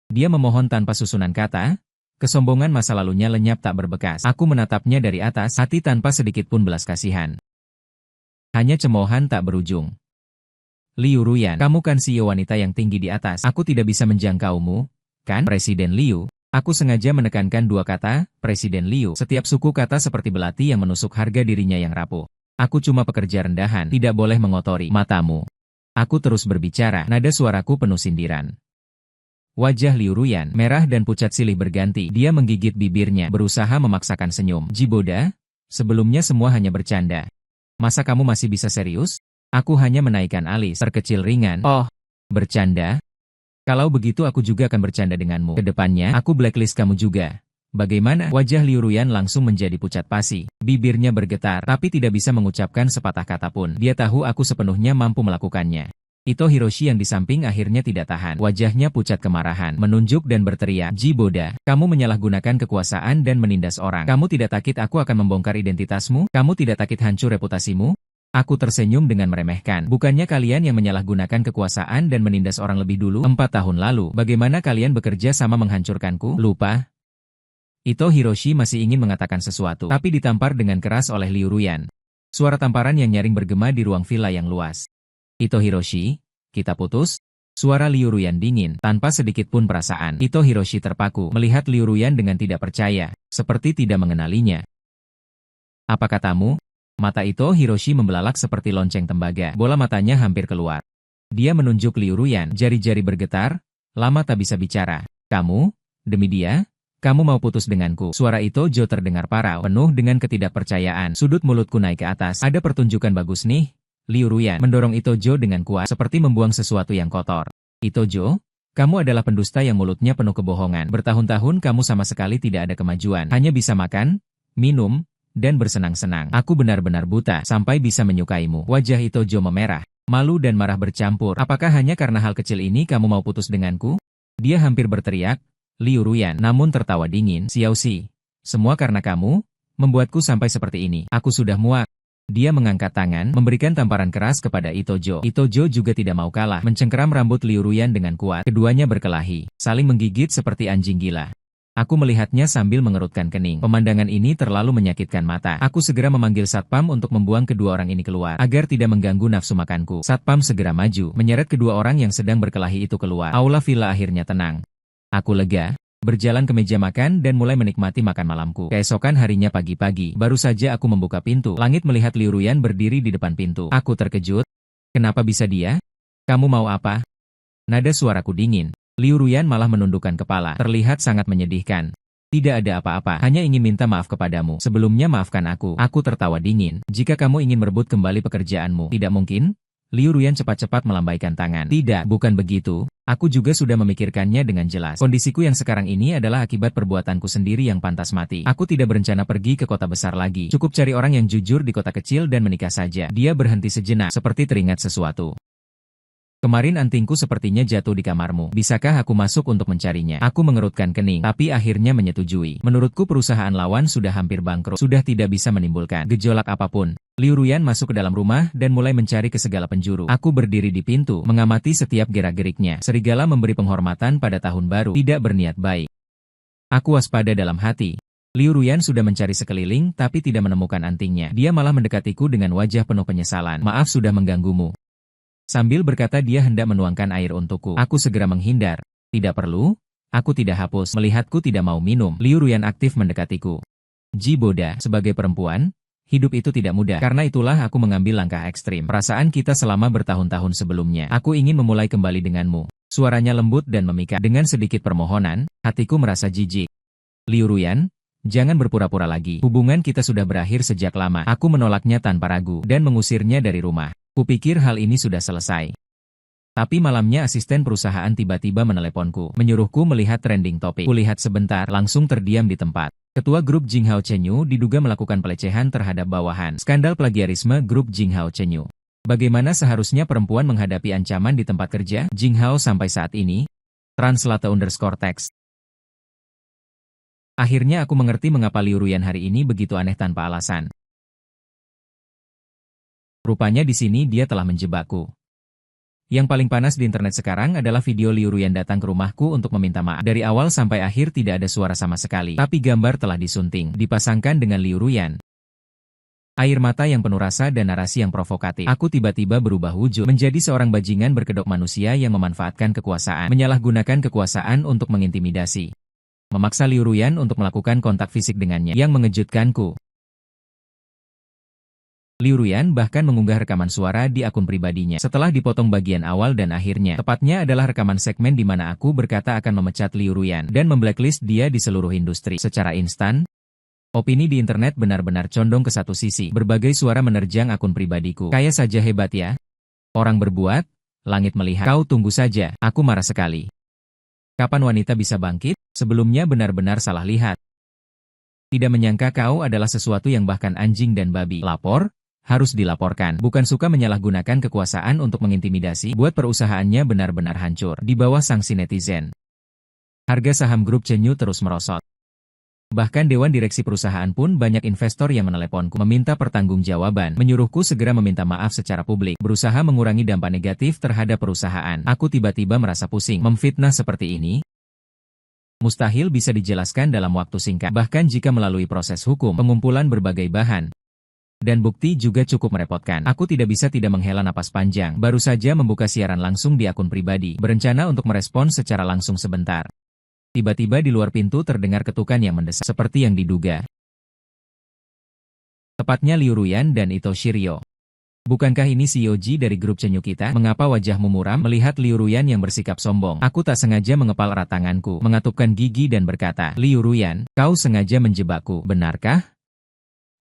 Dia memohon tanpa susunan kata. Kesombongan masa lalunya lenyap tak berbekas. Aku menatapnya dari atas, hati tanpa sedikit pun belas kasihan. Hanya cemoohan tak berujung. Liu Ruyan, kamu kan CEO wanita yang tinggi di atas. Aku tidak bisa menjangkaumu, kan? Presiden Liu. Aku sengaja menekankan dua kata, Presiden Liu. Setiap suku kata seperti belati yang menusuk harga dirinya yang rapuh. Aku cuma pekerja rendahan, tidak boleh mengotori matamu. Aku terus berbicara, nada suaraku penuh sindiran. Wajah Liu Ruyan merah dan pucat silih berganti. Dia menggigit bibirnya, berusaha memaksakan senyum. Jiboda, sebelumnya semua hanya bercanda. Masa kamu masih bisa serius? Aku hanya menaikkan alis, terkecil ringan. Oh, bercanda? Kalau begitu aku juga akan bercanda denganmu. Kedepannya, aku blacklist kamu juga. Bagaimana? Wajah Liu Ruyan langsung menjadi pucat pasi. Bibirnya bergetar, tapi tidak bisa mengucapkan sepatah kata pun. Dia tahu aku sepenuhnya mampu melakukannya. Ito Hiroshi yang di samping akhirnya tidak tahan. Wajahnya pucat kemarahan, menunjuk dan berteriak, Jiboda, kamu menyalahgunakan kekuasaan dan menindas orang. Kamu tidak takut aku akan membongkar identitasmu? Kamu tidak takut hancur reputasimu? Aku tersenyum dengan meremehkan. Bukannya kalian yang menyalahgunakan kekuasaan dan menindas orang lebih dulu? 4 tahun lalu, bagaimana kalian bekerja sama menghancurkanku? Lupa? Ito Hiroshi masih ingin mengatakan sesuatu, tapi ditampar dengan keras oleh Liu Ruyan. Suara tamparan yang nyaring bergema di ruang villa yang luas. Ito Hiroshi, kita putus? Suara Liu Ruyan dingin, tanpa sedikit pun perasaan. Ito Hiroshi terpaku, melihat Liu Ruyan dengan tidak percaya, seperti tidak mengenalinya. Apa katamu? Mata Ito Hiroshi membelalak seperti lonceng tembaga, bola matanya hampir keluar. Dia menunjuk Liu Ruyan, jari-jari bergetar, lama tak bisa bicara. Kamu? Demi dia? Kamu mau putus denganku? Suara Ito Jo terdengar parau, penuh dengan ketidakpercayaan. Sudut mulutku naik ke atas. Ada pertunjukan bagus nih. Liu Ruyan mendorong Ito Jo dengan kuat, seperti membuang sesuatu yang kotor. Ito Jo, kamu adalah pendusta yang mulutnya penuh kebohongan. Bertahun-tahun kamu sama sekali tidak ada kemajuan. Hanya bisa makan, minum, dan bersenang-senang. Aku benar-benar buta sampai bisa menyukaimu. Wajah Ito Jo memerah. Malu dan marah bercampur. Apakah hanya karena hal kecil ini kamu mau putus denganku? Dia hampir berteriak, Liu Ruyan, namun tertawa dingin. Xiaoxi, semua karena kamu, membuatku sampai seperti ini. Aku sudah muak. Dia mengangkat tangan, memberikan tamparan keras kepada Ito Jo. Ito Jo juga tidak mau kalah, mencengkeram rambut Liu Ruyan dengan kuat. Keduanya berkelahi, saling menggigit seperti anjing gila. Aku melihatnya sambil mengerutkan kening. Pemandangan ini terlalu menyakitkan mata. Aku segera memanggil Satpam untuk membuang kedua orang ini keluar, agar tidak mengganggu nafsu makanku. Satpam segera maju, menyeret kedua orang yang sedang berkelahi itu keluar. Aula villa akhirnya tenang. Aku lega. Berjalan ke meja makan dan mulai menikmati makan malamku. Keesokan harinya pagi-pagi, baru saja aku membuka pintu. Langit melihat Liu Ruyan berdiri di depan pintu. Aku terkejut. Kenapa bisa dia? Kamu mau apa? Nada suaraku dingin. Liu Ruyan malah menundukkan kepala. Terlihat sangat menyedihkan. Tidak ada apa-apa, hanya ingin minta maaf kepadamu. Sebelumnya maafkan aku. Aku tertawa dingin. Jika kamu ingin merebut kembali pekerjaanmu, tidak mungkin? Liu Ruyan cepat-cepat melambaikan tangan. Tidak, bukan begitu. Aku juga sudah memikirkannya dengan jelas. Kondisiku yang sekarang ini adalah akibat perbuatanku sendiri yang pantas mati. Aku tidak berencana pergi ke kota besar lagi. Cukup cari orang yang jujur di kota kecil dan menikah saja. Dia berhenti sejenak, seperti teringat sesuatu. Kemarin antingku sepertinya jatuh di kamarmu. Bisakah aku masuk untuk mencarinya? Aku mengerutkan kening, tapi akhirnya menyetujui. Menurutku perusahaan lawan sudah hampir bangkrut. Sudah tidak bisa menimbulkan gejolak apapun. Liu Ruyan masuk ke dalam rumah dan mulai mencari ke segala penjuru. Aku berdiri di pintu, mengamati setiap gerak-geriknya. Serigala memberi penghormatan pada tahun baru, tidak berniat baik. Aku waspada dalam hati. Liu Ruyan sudah mencari sekeliling, tapi tidak menemukan antingnya. Dia malah mendekatiku dengan wajah penuh penyesalan. Maaf sudah mengganggumu. Sambil berkata dia hendak menuangkan air untukku. Aku segera menghindar. Tidak perlu. Aku tidak hapus. Melihatku tidak mau minum. Liu Ruyan aktif mendekatiku. Jiboda, sebagai perempuan, hidup itu tidak mudah. Karena itulah aku mengambil langkah ekstrim. Perasaan kita selama bertahun-tahun sebelumnya. Aku ingin memulai kembali denganmu. Suaranya lembut dan memikat. Dengan sedikit permohonan, hatiku merasa jijik. Liu Ruyan, Jangan berpura-pura lagi. Hubungan kita sudah berakhir sejak lama. Aku menolaknya tanpa ragu dan mengusirnya dari rumah. Kupikir hal ini sudah selesai. Tapi malamnya asisten perusahaan tiba-tiba meneleponku, menyuruhku melihat trending topik. Kulihat sebentar, langsung terdiam di tempat. Ketua grup Jinghao Chenyu diduga melakukan pelecehan terhadap bawahan. Skandal plagiarisme grup Jinghao Chenyu. Bagaimana seharusnya perempuan menghadapi ancaman di tempat kerja? Jinghao sampai saat ini. Translate_text. Akhirnya aku mengerti mengapa Liu Ruyan hari ini begitu aneh tanpa alasan. Rupanya di sini dia telah menjebakku. Yang paling panas di internet sekarang adalah video Liu Ruyan datang ke rumahku untuk meminta maaf. Dari awal sampai akhir tidak ada suara sama sekali. Tapi gambar telah disunting, dipasangkan dengan Liu Ruyan. Air mata yang penuh rasa dan narasi yang provokatif. Aku tiba-tiba berubah wujud menjadi seorang bajingan berkedok manusia yang memanfaatkan kekuasaan. Menyalahgunakan kekuasaan untuk mengintimidasi. Memaksa Liu Ruyan untuk melakukan kontak fisik dengannya. Yang mengejutkanku. Liu Ruyan bahkan mengunggah rekaman suara di akun pribadinya. Setelah dipotong bagian awal dan akhirnya, tepatnya adalah rekaman segmen di mana aku berkata akan memecat Liu Ruyan dan memblacklist dia di seluruh industri. Secara instan, opini di internet benar-benar condong ke satu sisi. Berbagai suara menerjang akun pribadiku. Kayak saja hebat ya. Orang berbuat, langit melihat. Kau tunggu saja, aku marah sekali. Kapan wanita bisa bangkit? Sebelumnya benar-benar salah lihat. Tidak menyangka kau adalah sesuatu yang bahkan anjing dan babi. Lapor? Harus dilaporkan. Bukan suka menyalahgunakan kekuasaan untuk mengintimidasi, buat perusahaannya benar-benar hancur. Di bawah sanksi netizen, harga saham grup Chenyu terus merosot. Bahkan dewan direksi perusahaan pun banyak investor yang meneleponku, meminta pertanggungjawaban, menyuruhku segera meminta maaf secara publik, berusaha mengurangi dampak negatif terhadap perusahaan. Aku tiba-tiba merasa pusing. Memfitnah seperti ini mustahil bisa dijelaskan dalam waktu singkat. Bahkan jika melalui proses hukum, pengumpulan berbagai bahan dan bukti juga cukup merepotkan. Aku tidak bisa tidak menghela napas panjang. Baru saja membuka siaran langsung di akun pribadi, berencana untuk merespon secara langsung sebentar. Tiba-tiba di luar pintu terdengar ketukan yang mendesak, seperti yang diduga. Tepatnya Liu Ruyan dan Ito Shiryo. Bukankah ini si Yoji dari grup Chenyu kita? Mengapa wajahmu muram? Melihat Liu Ruyan yang bersikap sombong, aku tak sengaja mengepal erat tanganku, mengatupkan gigi dan berkata, Liu Ruyan, kau sengaja menjebakku, benarkah?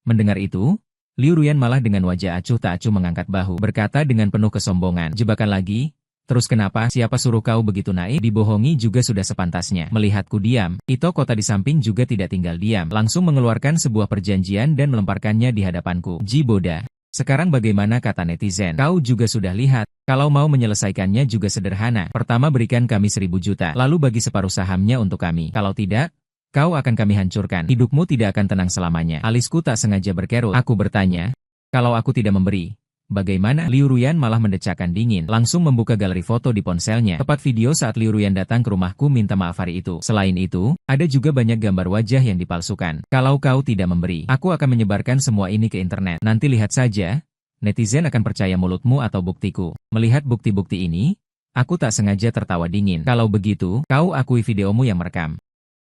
Mendengar itu, Liu Ruyan malah dengan wajah acuh tak acuh mengangkat bahu, berkata dengan penuh kesombongan, jebakan lagi? Terus kenapa? Siapa suruh kau begitu naif? Dibohongi juga sudah sepantasnya. Melihatku diam, Ito kota di samping juga tidak tinggal diam, langsung mengeluarkan sebuah perjanjian dan melemparkannya di hadapanku. Jiboda. Sekarang bagaimana kata netizen? Kau juga sudah lihat, kalau mau menyelesaikannya juga sederhana. Pertama berikan kami 1.000 juta, lalu bagi separuh sahamnya untuk kami. Kalau tidak, kau akan kami hancurkan. Hidupmu tidak akan tenang selamanya. Alisku tak sengaja berkerut. Aku bertanya, kalau aku tidak memberi, bagaimana? Liu Ruyan malah mendecakkan dingin, langsung membuka galeri foto di ponselnya. Tepat video saat Liu Ruyan datang ke rumahku minta maaf hari itu. Selain itu, ada juga banyak gambar wajah yang dipalsukan. Kalau kau tidak memberi, aku akan menyebarkan semua ini ke internet. Nanti lihat saja, netizen akan percaya mulutmu atau buktiku. Melihat bukti-bukti ini, aku tak sengaja tertawa dingin. Kalau begitu, kau akui videomu yang merekam.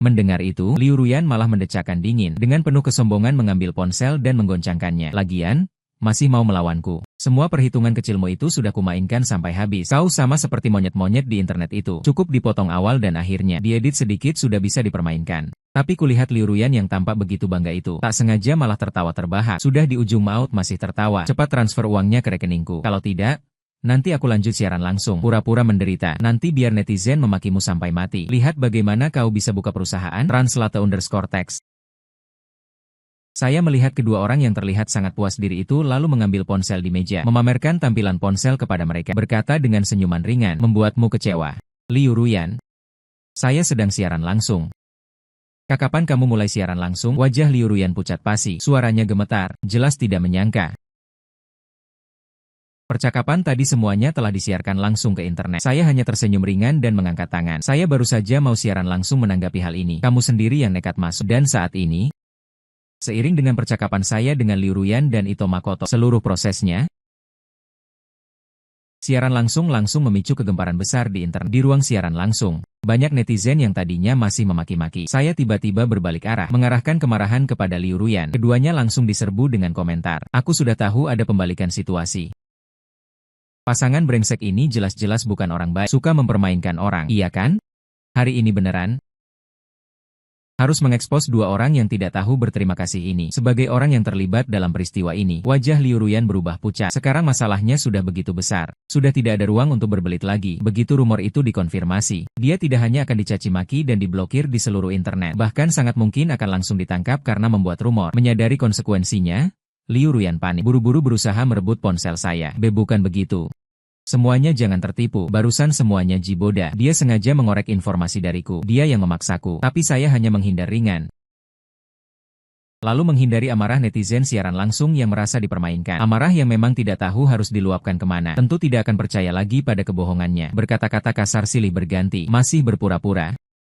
Mendengar itu, Liu Ruyan malah mendecakkan dingin, dengan penuh kesombongan mengambil ponsel dan menggoncangkannya. Lagian, masih mau melawanku. Semua perhitungan kecilmu itu sudah kumainkan sampai habis. Kau sama seperti monyet-monyet di internet itu. Cukup dipotong awal dan akhirnya diedit sedikit sudah bisa dipermainkan. Tapi kulihat Liu Ruyan yang tampak begitu bangga itu, tak sengaja malah tertawa terbahak. Sudah di ujung maut masih tertawa. Cepat transfer uangnya ke rekeningku. Kalau tidak, nanti aku lanjut siaran langsung. Pura-pura menderita. Nanti biar netizen memakimu sampai mati. Lihat bagaimana kau bisa buka perusahaan. Translate_text. Saya melihat kedua orang yang terlihat sangat puas diri itu lalu mengambil ponsel di meja, memamerkan tampilan ponsel kepada mereka, berkata dengan senyuman ringan, membuatmu kecewa. Liu Ruyan, saya sedang siaran langsung. Kapan kamu mulai siaran langsung? Wajah Liu Ruyan pucat pasi, suaranya gemetar, jelas tidak menyangka. Percakapan tadi semuanya telah disiarkan langsung ke internet. Saya hanya tersenyum ringan dan mengangkat tangan. Saya baru saja mau siaran langsung menanggapi hal ini. Kamu sendiri yang nekat masuk. Dan saat ini, seiring dengan percakapan saya dengan Liu Ruyan dan Ito Makoto, seluruh prosesnya, siaran langsung memicu kegemparan besar di internet. Di ruang siaran langsung, banyak netizen yang tadinya masih memaki-maki. Saya tiba-tiba berbalik arah, mengarahkan kemarahan kepada Liu Ruyan. Keduanya langsung diserbu dengan komentar. Aku sudah tahu ada pembalikan situasi. Pasangan brengsek ini jelas-jelas bukan orang baik, suka mempermainkan orang. Iya kan? Hari ini beneran? Harus mengekspos dua orang yang tidak tahu berterima kasih ini. Sebagai orang yang terlibat dalam peristiwa ini, wajah Liu Ruyan berubah pucat. Sekarang masalahnya sudah begitu besar. Sudah tidak ada ruang untuk berbelit lagi. Begitu rumor itu dikonfirmasi, dia tidak hanya akan dicaci maki dan diblokir di seluruh internet. Bahkan sangat mungkin akan langsung ditangkap karena membuat rumor. Menyadari konsekuensinya, Liu Ruyan panik. Buru-buru berusaha merebut ponsel saya. Bukan begitu. Semuanya jangan tertipu, barusan semuanya Jiboda. Dia sengaja mengorek informasi dariku. Dia yang memaksaku, tapi saya hanya menghindar ringan. Lalu menghindari amarah netizen siaran langsung yang merasa dipermainkan. Amarah yang memang tidak tahu harus diluapkan kemana. Tentu tidak akan percaya lagi pada kebohongannya. Berkata-kata kasar silih berganti, masih berpura-pura.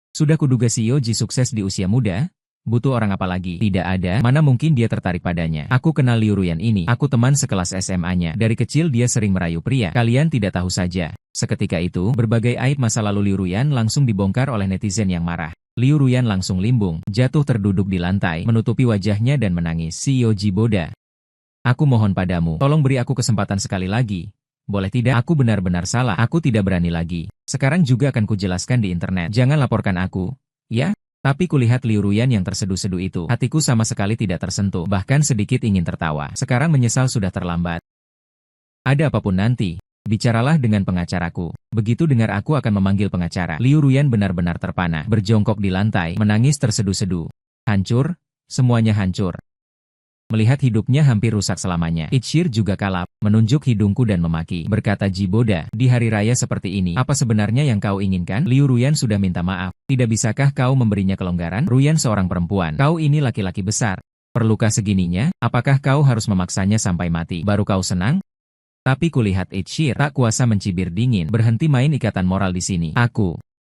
Sudah kuduga CEO Ji sukses di usia muda? Butuh orang apa lagi? Tidak ada, mana mungkin dia tertarik padanya. Aku kenal Liu Ruyan ini, aku teman sekelas SMA-nya. Dari kecil dia sering merayu pria, kalian tidak tahu saja. Seketika itu, berbagai aib masa lalu Liu Ruyan langsung dibongkar oleh netizen yang marah. Liu Ruyan langsung limbung, jatuh terduduk di lantai, menutupi wajahnya dan menangis. CEO Jiboda, aku mohon padamu, tolong beri aku kesempatan sekali lagi. Boleh tidak? Aku benar-benar salah, aku tidak berani lagi. Sekarang juga akan kujelaskan di internet. Jangan laporkan aku, ya? Tapi kulihat Liu Ruyan yang terseduh-seduh itu. Hatiku sama sekali tidak tersentuh, bahkan sedikit ingin tertawa. Sekarang menyesal sudah terlambat. Ada apapun nanti, bicaralah dengan pengacaraku. Begitu dengar aku akan memanggil pengacara. Liu Ruyan benar-benar terpana, berjongkok di lantai, menangis terseduh-seduh. Hancur, semuanya hancur. Melihat hidupnya hampir rusak selamanya. Itshir juga kalap, menunjuk hidungku dan memaki. Berkata Jiboda, di hari raya seperti ini, apa sebenarnya yang kau inginkan? Liu Ruyan sudah minta maaf. Tidak bisakah kau memberinya kelonggaran? Ruyan seorang perempuan. Kau ini laki-laki besar. Perlukah segininya? Apakah kau harus memaksanya sampai mati? Baru kau senang? Tapi kulihat Itshir tak kuasa mencibir dingin. Berhenti main ikatan moral di sini.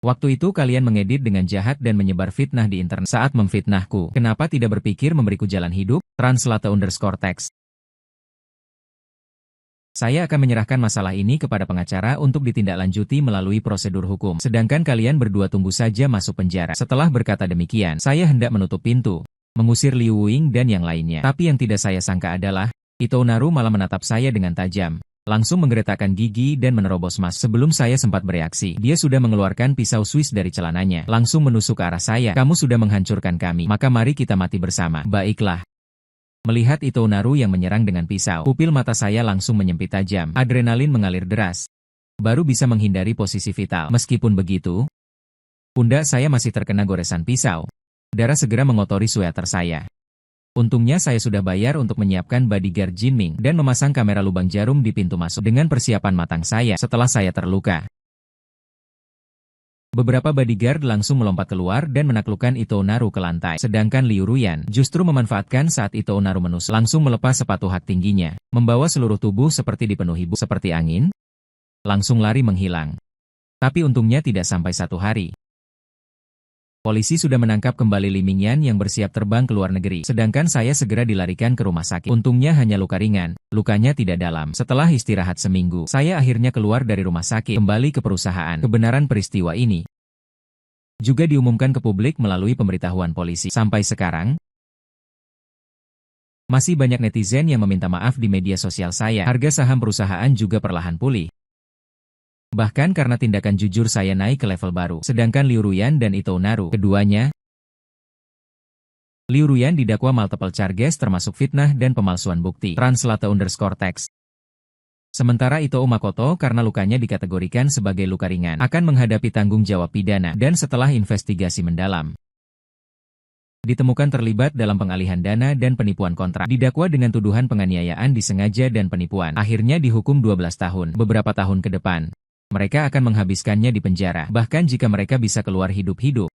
Waktu itu kalian mengedit dengan jahat dan menyebar fitnah di internet. Saat memfitnahku, kenapa tidak berpikir memberiku jalan hidup? Translate_text. Saya akan menyerahkan masalah ini kepada pengacara untuk ditindaklanjuti melalui prosedur hukum. Sedangkan kalian berdua tunggu saja masuk penjara. Setelah berkata demikian, saya hendak menutup pintu, mengusir Liu Wing dan yang lainnya. Tapi yang tidak saya sangka adalah, Itounaru malah menatap saya dengan tajam. Langsung menggeretakkan gigi dan menerobos mas. Sebelum saya sempat bereaksi, dia sudah mengeluarkan pisau Swiss dari celananya. Langsung menusuk ke arah saya. Kamu sudah menghancurkan kami, maka mari kita mati bersama. Baiklah. Melihat Itounaru yang menyerang dengan pisau, pupil mata saya langsung menyempit tajam. Adrenalin mengalir deras. Baru bisa menghindari posisi vital. Meskipun begitu, pundak saya masih terkena goresan pisau. Darah segera mengotori sweater saya. Untungnya saya sudah bayar untuk menyiapkan bodyguard Jinming dan memasang kamera lubang jarum di pintu masuk dengan persiapan matang saya setelah saya terluka. Beberapa bodyguard langsung melompat keluar dan menaklukkan Itounaru ke lantai. Sedangkan Liu Ruyan justru memanfaatkan saat Itounaru menusuk, langsung melepas sepatu hak tingginya, membawa seluruh tubuh seperti dipenuhi buk seperti angin, langsung lari menghilang. Tapi untungnya tidak sampai 1 hari. Polisi sudah menangkap kembali Li Mingyan yang bersiap terbang ke luar negeri, sedangkan saya segera dilarikan ke rumah sakit. Untungnya hanya luka ringan, lukanya tidak dalam. Setelah istirahat seminggu, saya akhirnya keluar dari rumah sakit, kembali ke perusahaan. Kebenaran peristiwa ini juga diumumkan ke publik melalui pemberitahuan polisi. Sampai sekarang, masih banyak netizen yang meminta maaf di media sosial saya. Harga saham perusahaan juga perlahan pulih. Bahkan karena tindakan jujur saya naik ke level baru. Sedangkan Liu Ruyan dan Itounaru, keduanya, Liu Ruyan didakwa multiple charges termasuk fitnah dan pemalsuan bukti. Translate_text. Sementara Itou Makoto karena lukanya dikategorikan sebagai luka ringan, akan menghadapi tanggung jawab pidana dan setelah investigasi mendalam, ditemukan terlibat dalam pengalihan dana dan penipuan kontrak. Didakwa dengan tuduhan penganiayaan disengaja dan penipuan. Akhirnya dihukum 12 tahun. Beberapa tahun ke depan, mereka akan menghabiskannya di penjara. Bahkan jika mereka bisa keluar hidup-hidup,